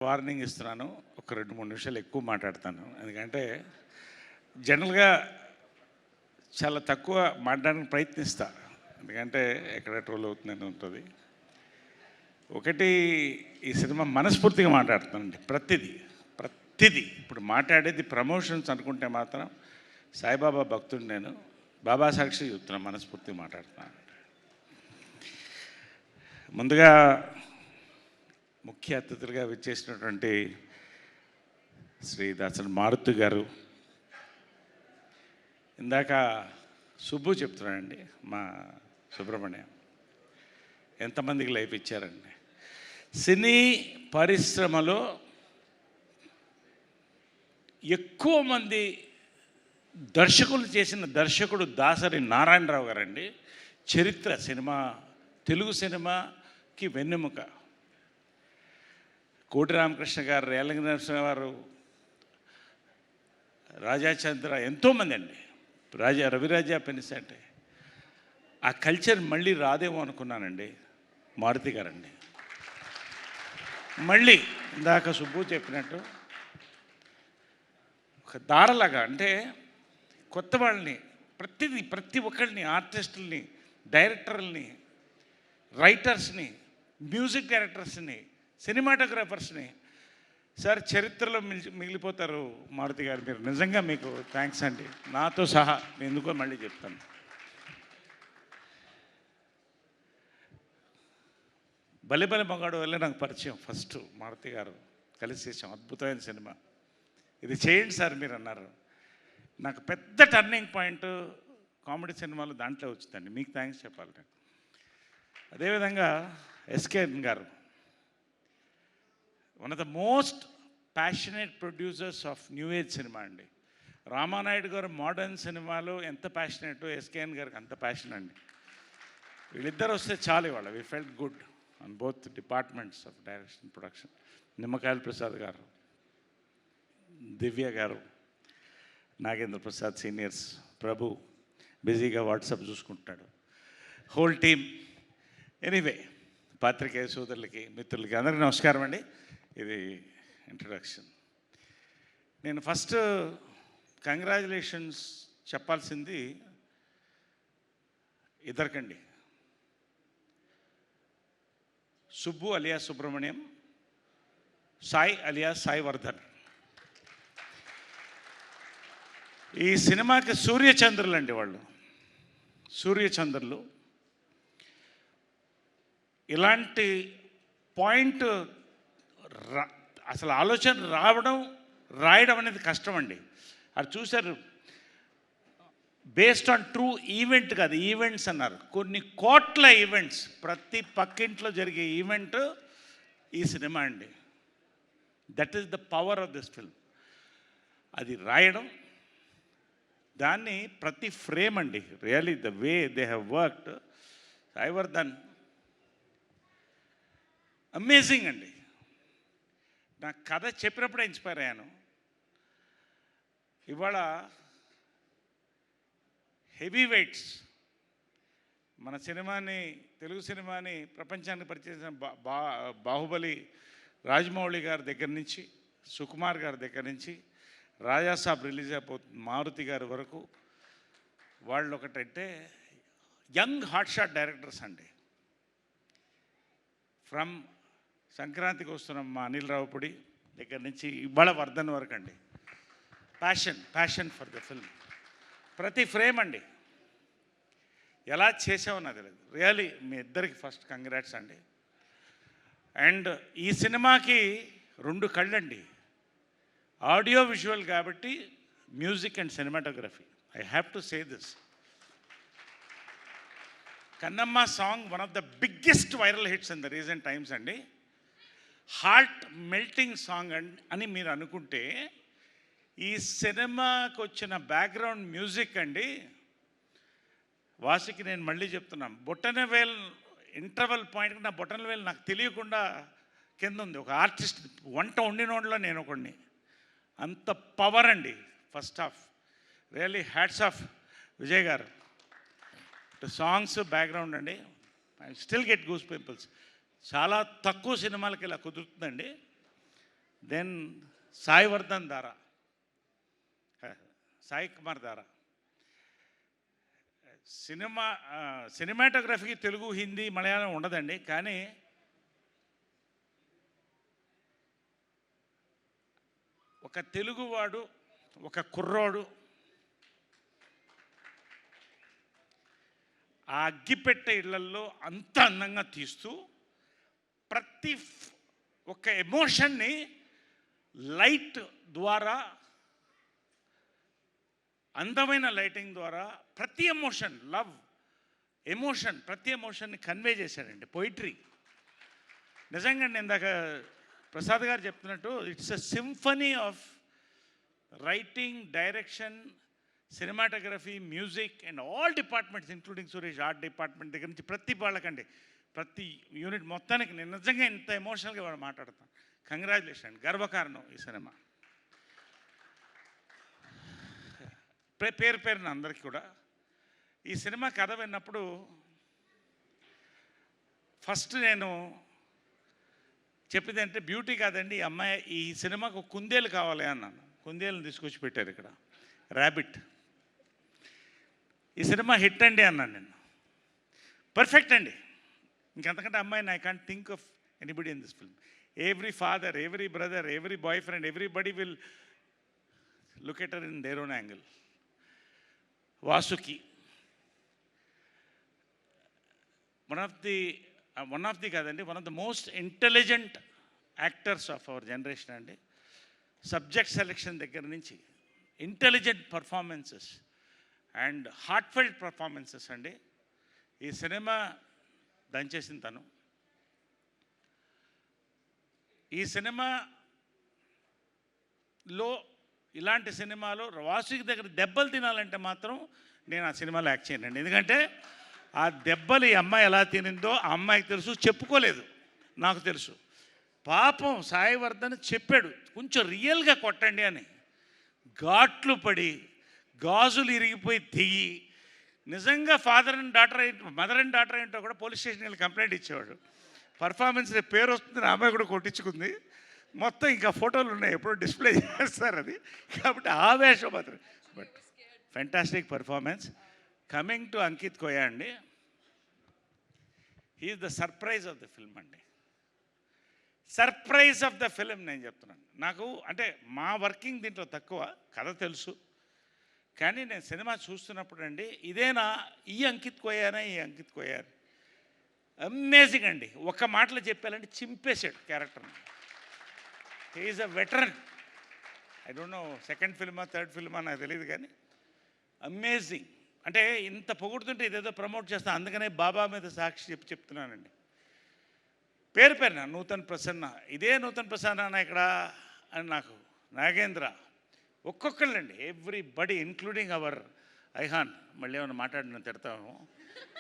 Warning ఇస్తున్నాను. ఒక 2-3 నిమిషాలు ఎక్కువ మాట్లాడతాను. ఎందుకంటే జనరల్గా చాలా తక్కువ మాట్లాడడానికి ప్రయత్నిస్తా. ఎందుకంటే ఎక్కడ ట్రోల్ అవుతుందని ఉంటుంది. ఒకటి, ఈ సినిమా మనస్ఫూర్తిగా మాట్లాడుతానండి. ప్రతిదీ ఇప్పుడు మాట్లాడేది ప్రమోషన్స్ అనుకుంటే మాత్రం సాయిబాబా భక్తుడు నేను. బాబా సాక్షి చెప్తున్నాను, మనస్ఫూర్తిగా మాట్లాడుతున్నాను. ముందుగా ముఖ్య అతిథులుగా విచ్చేసినటువంటి శ్రీ దాసరి మారుతి గారు, ఇందాక సుబ్బు చెప్తున్నాడండి, మా సుబ్రహ్మణ్యం ఎంతమందికి లైఫ్ ఇచ్చారండి. సినీ పరిశ్రమలో ఎక్కువ మంది దర్శకులు చేసిన దర్శకుడు దాసరి నారాయణరావు గారండి. చరిత్ర సినిమా, తెలుగు సినిమాకి వెన్నెముక. కోటి రామకృష్ణ గారు, రేలంగి నరసింహ గారు, రాజాచంద్ర, ఎంతోమంది అండి, రవిరాజా పెనిసంటే. ఆ కల్చర్ మళ్ళీ రాదేమో అనుకున్నానండి. మారుతి గారండి మళ్ళీ ఇందాక సుబ్బు చెప్పినట్టు ఒక దారలాగా, అంటే కొత్త వాళ్ళని, ప్రతి ఒక్కరిని, ఆర్టిస్టుల్ని, డైరెక్టర్లని, రైటర్స్ని, మ్యూజిక్ డైరెక్టర్స్ని, సినిమాటోగ్రాఫర్స్ని, సార్ చరిత్రలో మిగిలిపోతారు మారుతి గారు. మీరు నిజంగా మీకు థ్యాంక్స్ అండి, నాతో సహా. ఎందుకో మళ్ళీ చెప్తాను. బలిబలి మగాడు వల్ల నాకు పరిచయం. ఫస్ట్ మారుతి గారు కలిసి చేసాం, అద్భుతమైన సినిమా. ఇది చేయండి సార్ మీరు అన్నారు. నాకు పెద్ద టర్నింగ్ పాయింట్ కామెడీ సినిమాలు దాంట్లో వచ్చిందండి. మీకు థ్యాంక్స్ చెప్పాలి నేను. అదేవిధంగా ఎస్కేఎన్ గారు, one of the most passionate producers of new age cinema అండి. రామానాయుడు గారు మోడర్న్ సినిమాలో ఎంత ప్యాషనేట్, ఎస్కేఎన్ గారికి అంత ప్యాషన్ అండి. వీళ్ళిద్దరు వస్తే చాలు ఇవాళ. We felt good on both departments of direction, production. Nimmakayala Prasad గారు, దివ్య గారు, నాగేంద్ర ప్రసాద్ సీనియర్స్, ప్రభు బిజీగా వాట్సాప్ చూసుకుంటున్నాడు, హోల్ టీమ్. ఎనీవే, పాత్రికేయ సోదరులకి, మిత్రులకి అందరికీ నమస్కారం అండి. ఇది ఇంట్రడక్షన్. నేను ఫస్ట్ కంగ్రాచులేషన్స్ చెప్పాల్సింది ఇద్దరికండి. సుబ్బు అలియా సుబ్రహ్మణ్యం, సాయి అలియా సాయి వర్ధన్. ఈ సినిమాకి సూర్యచంద్రులు అండి వాళ్ళు, సూర్యచంద్రులు. ఇలాంటి పాయింట్ అసలు ఆలోచన రాయడం అనేది కష్టం అండి. అది చూశారు, బేస్డ్ ఆన్ ట్రూ ఈవెంట్ కాదు, ఈవెంట్స్ అన్నారు. కొన్ని కోట్ల ఈవెంట్స్, ప్రతి పక్కింట్లో జరిగే ఈవెంట్ ఈ సినిమా అండి. That is the power of this film. అది రాయడం, దాన్ని ప్రతి ఫ్రేమ్ అండి, really the way they have worked. Sai Vardhan amazing అండి. నా కథ చెప్పినప్పుడే ఇన్స్పైర్ అయ్యాను. ఇవాళ హెవీ వెయిట్స్ మన సినిమాని, తెలుగు సినిమాని ప్రపంచానికి పరిచయం బాహుబలి రాజమౌళి గారి దగ్గర నుంచి, సుకుమార్ గారి దగ్గర నుంచి, రాజాసాబ్ రిలీజ్ అయిపోతుంది మారుతి గారి వరకు, వాళ్ళు ఒకటంటే యంగ్ హాట్షాట్ డైరెక్టర్స్ అండి. ఫ్రమ్ సంక్రాంతికి వస్తున్న మా అనిల్ రావుపూడి దగ్గర నుంచి ఇవాళ వర్ధన్ వరకు అండి. Passion for the film. ప్రతి ఫ్రేమ్ అండి ఎలా చేసామో నాకు తెలియదు. రియలీ మీ ఇద్దరికి ఫస్ట్ కంగ్రాట్స్ అండి. అండ్ ఈ సినిమాకి 2 కళ్ళండి, ఆడియో విజువల్ కాబట్టి, music and cinematography. I have to say this. Kannamma song one of the biggest viral hits in the recent times అండి. హార్ట్ మెల్టింగ్ సాంగ్ అని మీరు అనుకుంటే, ఈ సినిమాకి వచ్చిన బ్యాక్గ్రౌండ్ మ్యూజిక్ అండి, వాసికి నేను మళ్ళీ చెప్తున్నాను, బొటనవేల్ ఇంటర్వల్ పాయింట్కి నా బొటనవేల్ నాకు తెలియకుండా కింద ఉంది. ఒక ఆర్టిస్ట్ వంట వండినోడ్లో నేను ఒకడిని. అంత పవర్ అండి first half. Really hats off Vijay గారు. సాంగ్స్ బ్యాక్గ్రౌండ్ అండి, I still get goose pimples. చాలా తక్కువ సినిమాలకి ఇలా కుదురుతుందండి. దెన్ సాయి వర్ధన్ దారా, సాయి కుమార్ దారా. సినిమాటోగ్రఫీకి తెలుగు, హిందీ, మలయాళం ఉండదండి. కానీ ఒక తెలుగువాడు, ఒక కుర్రోడు ఆ అగ్గిపెట్టె ఇళ్లల్లో అంత అందంగా తీస్తూ ప్రతి ఒక ఎమోషన్ని లైట్ ద్వారా, అందమైన లైటింగ్ ద్వారా ప్రతి ఎమోషన్, లవ్ ఎమోషన్, ప్రతి ఎమోషన్ని కన్వే చేశాడండి. పోయిటరీ నిజంగా. నేను ఇందాక ప్రసాద్ గారు చెప్తున్నట్టు it's a symphony of writing, direction, cinematography, music and all departments including Suresh, art department దగ్గర నుంచి ప్రతి వాళ్ళకండి, ప్రతి యూనిట్ మొత్తానికి నేను నిజంగా ఇంత ఎమోషనల్గా వాడు మాట్లాడతాను. కంగ్రాచులేషన్, గర్వకారణం ఈ సినిమా. పేరు పేరున అందరికీ కూడా. ఈ సినిమా కథ విన్నప్పుడు ఫస్ట్ నేను చెప్పింది అంటే బ్యూటీ కాదండి, ఈ అమ్మాయి ఈ సినిమాకు కుందేలు కావాలి అన్నాను. కుందేలను తీసుకొచ్చి పెట్టారు ఇక్కడ, ర్యాబిట్. ఈ సినిమా హిట్ అండి అన్నాను నేను. పర్ఫెక్ట్ అండి. ఇంకంతకంటే అమ్మాయిని I can't think of anybody in this film. Every father, every brother, every boyfriend, everybody will look at her in their own angle. Vasuki one of the కాదండి, one of the most intelligent actors of our generation అండి. Subject selection దగ్గర నుంచి intelligent performances and heartfelt performances అండి. ఈ cinema దంచేసింది తను. ఈ సినిమాలో ఇలాంటి సినిమాలో వాసుకి దగ్గర దెబ్బలు తినాలంటే మాత్రం నేను ఆ సినిమాలో యాక్ట్ చేయనండి. ఎందుకంటే ఆ దెబ్బలు ఈ అమ్మాయి ఎలా తినిందో ఆ అమ్మాయికి తెలుసు, చెప్పుకోలేదు, నాకు తెలుసు. పాపం సాయి వర్ధన్ చెప్పాడు కొంచెం రియల్గా కొట్టండి అని. ఘాట్లు పడి గాజులు ఇరిగిపోయి తెగి నిజంగా మదర్ అండ్ డాటర్ ఏంటో కూడా పోలీస్ స్టేషన్కి వెళ్ళి కంప్లైంట్ ఇచ్చేవాడు. పర్ఫార్మెన్స్ పేరు వస్తుంది, ఆ అమ్మాయి కూడా కొట్టించుకుంది. మొత్తం ఇంకా ఫోటోలు ఉన్నాయి, ఎప్పుడో డిస్ప్లే చేస్తారు అది. కాబట్టి ఆవేశం మాత్రం. But fantastic performance. Coming to Ankit Koya అండి, he's the surprise of the film అండి. సర్ప్రైజ్ ఆఫ్ ద ఫిలిం నేను చెప్తున్నాను. నాకు అంటే మా వర్కింగ్ దీంట్లో తక్కువ, కథ తెలుసు. కానీ నేను సినిమా చూస్తున్నప్పుడు అండి, ఇదేనా ఈ అంకిత్ కోయానా, ఈ అంకిత్ కోయా, అమేజింగ్ అండి. ఒక మాటలో చెప్పాలంటే చింపేశాడు క్యారెక్టర్ని. He's a veteran. I don't know second ఫిల్మా థర్డ్ ఫిల్మా నాకు తెలియదు, కానీ అమేజింగ్. అంటే ఇంత పొగుడుతుంటే ఇదేదో ప్రమోట్ చేస్తాను, అందుకనే బాబా మీద సాక్షి చెప్తున్నానండి. పేరు పేరున నూతన్ ప్రసన్న, ఇదే నూతన్ ప్రసన్న ఇక్కడ అని నాకు, నాగేంద్ర, ఒక్కొక్కళ్ళండి, ఎవ్రీబడి ఇంక్లూడింగ్ అవర్ ఐహాన్. మళ్ళీ ఏమైనా మాట్లాడిన తిడతాము.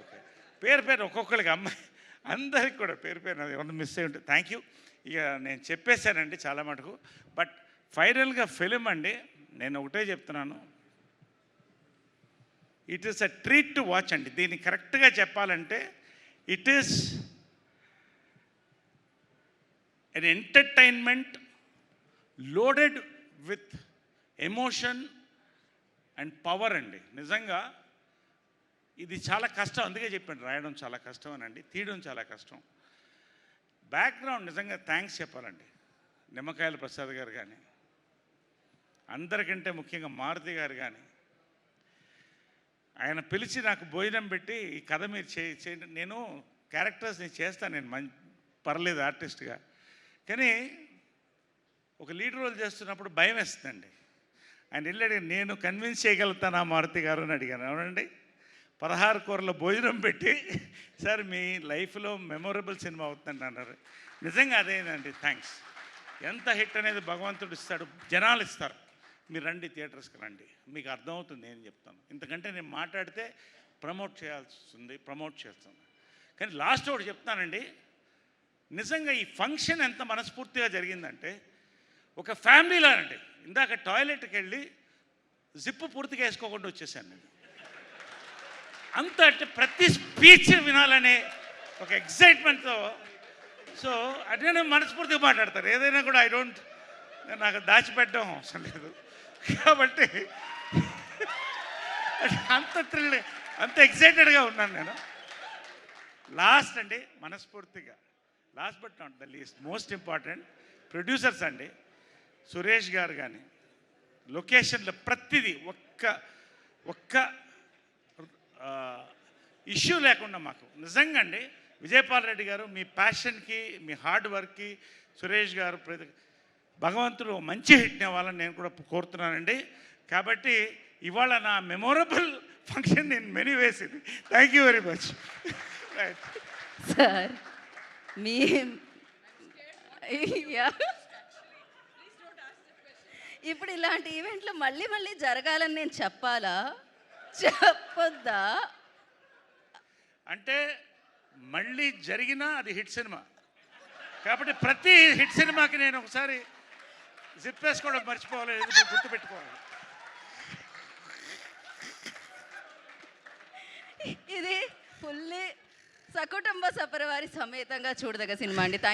ఓకే, పేరు పేరు ఒక్కొక్కరికి, అమ్మాయి అందరికి కూడా పేరు పేరు ఏమన్నా మిస్ అయ్యి ఉంటుంది. Thank you. ఇక నేను చెప్పేశానండి చాలా మటుకు. బట్ ఫైనల్గా ఫిలిం అండి, నేను ఒకటే చెప్తున్నాను, it is a treat to watch అండి. దీన్ని కరెక్ట్గా చెప్పాలంటే it is an entertainment loaded with emotion and power అండి. నిజంగా ఇది చాలా కష్టం, అందుకే చెప్పాను రాయడం చాలా కష్టం అనండి, తీయడం చాలా కష్టం. బ్యాక్గ్రౌండ్ నిజంగా థ్యాంక్స్ చెప్పాలండి. నిమ్మకాయల ప్రసాద్ గారు కానీ, అందరికంటే ముఖ్యంగా మారుతి గారు కానీ, ఆయన పిలిచి నాకు భోజనం పెట్టి ఈ కథ మీరు చేయండి, నేను క్యారెక్టర్స్ నేను చేస్తాను, నేను పర్లేదు ఆర్టిస్ట్గా, కానీ ఒక లీడ్ రోల్ చేస్తున్నప్పుడు భయం వేస్తుందండి. ఆయన వెళ్ళాడు, నేను కన్విన్స్ చేయగలుగుతానా మారుతి గారు అని అడిగాను. అవునండి, 16 కూరల భోజనం పెట్టి సార్ మీ లైఫ్లో మెమొరబుల్ సినిమా అవుతుందండి అన్నారు. నిజంగా అదేనండి, థ్యాంక్స్. ఎంత హిట్ అనేది భగవంతుడు ఇస్తాడు, జనాలు ఇస్తారు. మీరు రండి, థియేటర్స్కి రండి, మీకు అర్థమవుతుంది నేను చెప్తాను. ఇంతకంటే నేను మాట్లాడితే ప్రమోట్ చేస్తుంది. కానీ లాస్ట్ ఒకటి చెప్తానండి, నిజంగా ఈ ఫంక్షన్ ఎంత మనస్ఫూర్తిగా జరిగిందంటే ఒక ఫ్యామిలీలో అండి. ఇందాక టాయిలెట్కి వెళ్ళి జిప్పు పూర్తిగా వేసుకోకుండా వచ్చేసాను నేను. అంత అంటే ప్రతి స్పీచ్ వినాలనే ఒక ఎక్సైట్మెంట్తో. సో అదే మనస్ఫూర్తిగా మాట్లాడతారు ఏదైనా కూడా. ఐ డోంట్ నాకు దాచిపెట్టడం అవసరం లేదు. కాబట్టి అంత థ్రిల్, అంత ఎక్సైటెడ్గా ఉన్నాను నేను. లాస్ట్ అండి, మనస్ఫూర్తిగా last but not the least most important producers అండి. సురేష్ గారు కానీ లొకేషన్లో ప్రతిదీ ఒక్క ఇష్యూ లేకుండా మాకు నిజంగా అండి. విజయపాల్ రెడ్డి గారు మీ ప్యాషన్కి, మీ హార్డ్ వర్క్కి, సురేష్ గారు భగవంతుడు మంచి హిట్ని ఇవ్వాలని నేను కూడా కోరుతున్నానండి. కాబట్టి ఇవాళ నా memorable function in many ways ఇది. Thank you very much. Right sir, మీ ఇప్పుడు ఇలాంటి ఈవెంట్లు మళ్ళీ మళ్ళీ జరగాలని నేను చెప్పాలా, చెప్పొద్దా? అంటే మళ్ళీ జరిగినా అది హిట్ సినిమా కాబట్టి ప్రతి హిట్ సినిమాకి నేను ఒకసారి జిప్ వేసుకోవడం మర్చిపోవాలి, గుర్తుపెట్టుకోవాలి. ఇది ఫుల్లీ సకుటుంబ సపరివారి సమేతంగా చూడదగ్గ సినిమా అండి.